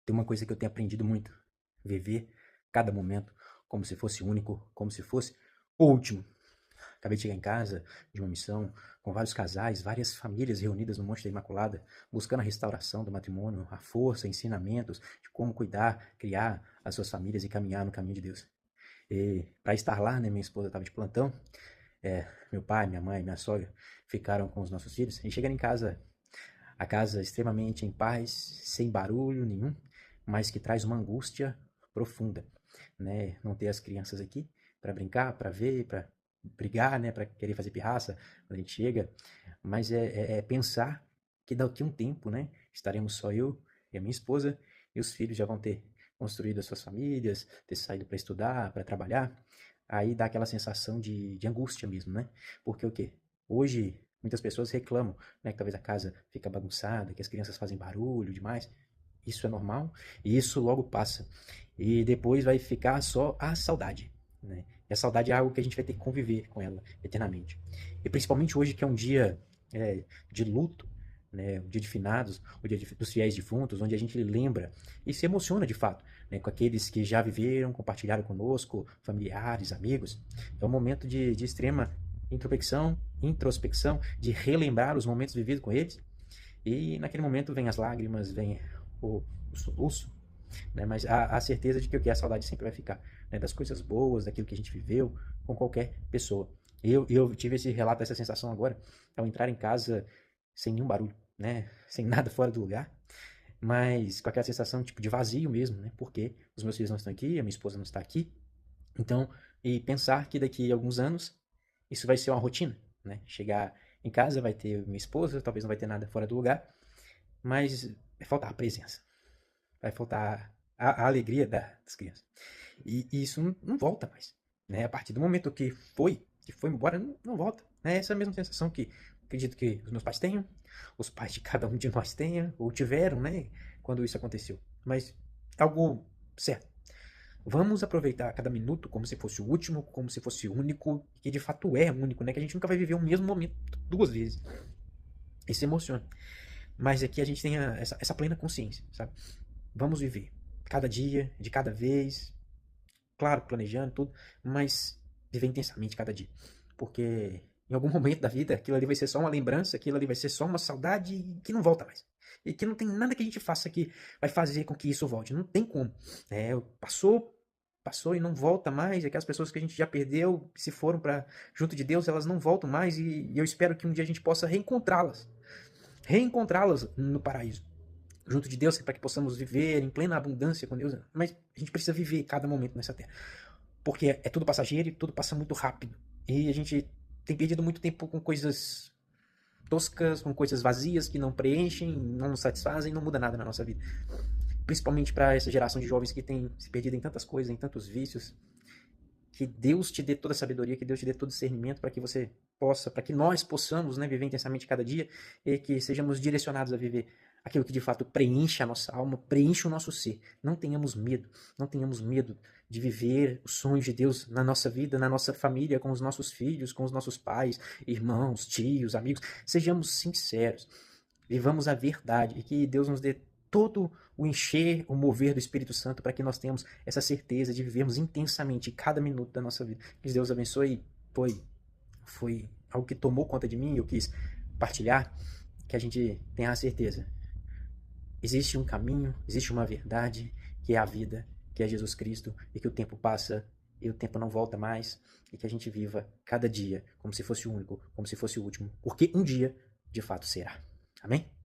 Tem uma coisa que eu tenho aprendido muito: viver cada momento como se fosse único, como se fosse o último. Acabei de chegar em casa de uma missão com vários casais, várias famílias reunidas no Monte da Imaculada, buscando a restauração do matrimônio, a força, ensinamentos de como cuidar, criar as suas famílias e caminhar no caminho de Deus. E para estar lá, né, minha esposa estava de plantão, meu pai, minha mãe, minha sogra ficaram com os nossos filhos. E chegando em casa, a casa extremamente em paz, sem barulho nenhum, mas que traz uma angústia profunda, né? Não ter as crianças aqui para brincar, para ver, para brigar, né? Para querer fazer pirraça quando a gente chega, mas é pensar que daqui a um tempo, né? Estaremos só eu e a minha esposa e os filhos já vão ter construído as suas famílias, ter saído para estudar, para trabalhar. Aí dá aquela sensação de angústia mesmo, né? Porque o quê? Hoje muitas pessoas reclamam, né, que talvez a casa fica bagunçada, que as crianças fazem barulho demais. Isso é normal e isso logo passa. E depois vai ficar só a saudade, né? E a saudade é algo que a gente vai ter que conviver com ela eternamente. E principalmente hoje, que é um dia de luto, né? O dia de finados, o dia dos fiéis defuntos, onde a gente lembra e se emociona de fato, né? Com aqueles que já viveram, compartilharam conosco, familiares, amigos. É um momento de extrema introspecção, de relembrar os momentos vividos com eles. E naquele momento vem as lágrimas, vem o, o soluço, né? Mas a certeza de que o que a saudade sempre vai ficar, né? Das coisas boas, daquilo que a gente viveu com qualquer pessoa. Eu tive esse relato, essa sensação agora, ao entrar em casa sem nenhum barulho, né? Sem nada fora do lugar, mas com aquela sensação tipo de vazio mesmo, né? Porque os meus filhos não estão aqui, a minha esposa não está aqui. Então, e pensar que daqui a alguns anos isso vai ser uma rotina, né? Chegar em casa vai ter minha esposa, talvez não vai ter nada fora do lugar, mas vai faltar a presença, vai faltar a alegria das crianças. E isso não volta mais, né? A partir do momento que foi embora, não volta. Né? Essa é a mesma sensação que acredito que os meus pais tenham, os pais de cada um de nós tenham, ou tiveram, né? Quando isso aconteceu. Mas algo certo. Vamos aproveitar cada minuto como se fosse o último, como se fosse único, que de fato é único, né? Que a gente nunca vai viver o mesmo momento duas vezes. Isso emociona. Mas aqui a gente tem essa plena consciência, sabe? Vamos viver cada dia, de cada vez, claro, planejando tudo, mas viver intensamente cada dia. Porque em algum momento da vida aquilo ali vai ser só uma lembrança, aquilo ali vai ser só uma saudade que não volta mais. E que não tem nada que a gente faça que vai fazer com que isso volte. Não tem como. Passou e não volta mais. Aquelas pessoas que a gente já perdeu, se foram para junto de Deus, elas não voltam mais. E eu espero que um dia a gente possa reencontrá-las no paraíso junto de Deus, para que possamos viver em plena abundância com Deus. Mas a gente precisa viver cada momento nessa terra. Porque é tudo passageiro e tudo passa muito rápido. E a gente tem perdido muito tempo com coisas toscas, com coisas vazias que não preenchem, não nos satisfazem, não muda nada na nossa vida. Principalmente para essa geração de jovens que tem se perdido em tantas coisas, em tantos vícios. Que Deus te dê toda a sabedoria, que Deus te dê todo o discernimento para que você possa, para que nós possamos, né, viver intensamente cada dia e que sejamos direcionados a viver aquilo que de fato preenche a nossa alma, preenche o nosso ser. Não tenhamos medo, não tenhamos medo de viver os sonhos de Deus na nossa vida, na nossa família, com os nossos filhos, com os nossos pais, irmãos, tios, amigos. Sejamos sinceros, vivamos a verdade e que Deus nos dê todo o encher, o mover do Espírito Santo para que nós tenhamos essa certeza de vivermos intensamente cada minuto da nossa vida. Que Deus abençoe. Foi algo que tomou conta de mim e eu quis partilhar, que a gente tenha a certeza. Existe um caminho, existe uma verdade, que é a vida, que é Jesus Cristo, e que o tempo passa e o tempo não volta mais, e que a gente viva cada dia como se fosse o único, como se fosse o último, porque um dia, de fato, será. Amém?